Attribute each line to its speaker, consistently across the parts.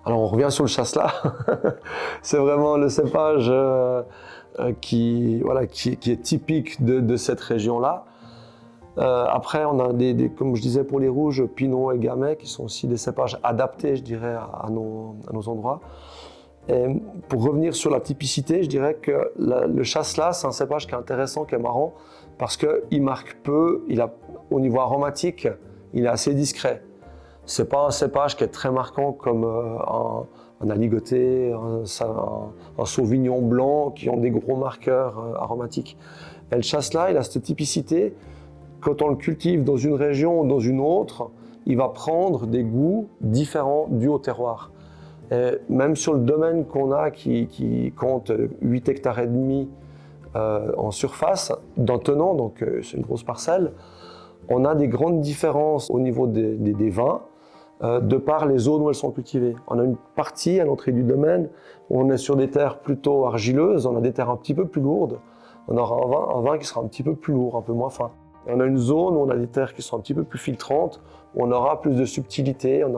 Speaker 1: Alors on revient sur le chasselas. C'est vraiment le cépage qui est typique de cette région-là. Après, on a comme je disais pour les rouges, Pinot et Gamay, qui sont aussi des cépages adaptés, je dirais, à nos endroits. Et pour revenir sur la typicité, je dirais que le chasselas, c'est un cépage qui est intéressant, qui est marrant, parce qu'il marque peu, au niveau aromatique, il est assez discret. C'est pas un cépage qui est très marquant comme un aligoté, un sauvignon blanc, qui ont des gros marqueurs aromatiques. Et le chasselas, il a cette typicité. Quand on le cultive dans une région ou dans une autre, il va prendre des goûts différents dus au terroir. Et même sur le domaine qu'on a qui compte 8 hectares et demi en surface, d'un tenant, donc c'est une grosse parcelle, on a des grandes différences au niveau des vins de par les zones où elles sont cultivées. On a une partie à l'entrée du domaine où on est sur des terres plutôt argileuses, on a des terres un petit peu plus lourdes, on aura un vin qui sera un petit peu plus lourd, un peu moins fin. Et on a une zone où on a des terres qui sont un petit peu plus filtrantes, où on aura plus de subtilité, on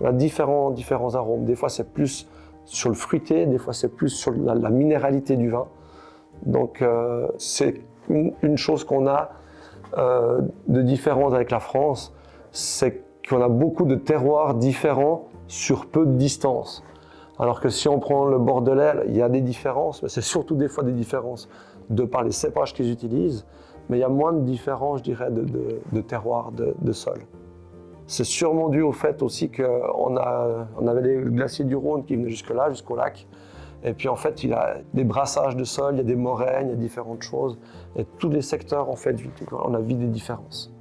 Speaker 1: a différents arômes. Des fois c'est plus sur le fruité, des fois c'est plus sur la minéralité du vin. Donc c'est une chose qu'on a de différente avec la France, c'est qu'on a beaucoup de terroirs différents sur peu de distance. Alors que si on prend le Bordelais, il y a des différences, mais c'est surtout des fois des différences de par les cépages qu'ils utilisent, mais il y a moins de différences, je dirais, de terroirs, de sol. C'est sûrement dû au fait aussi qu'on avait les glaciers du Rhône qui venaient jusque-là, jusqu'au lac. Et puis en fait, il y a des brassages de sol, il y a des moraines, il y a différentes choses. Et tous les secteurs, en fait, on a vu des différences.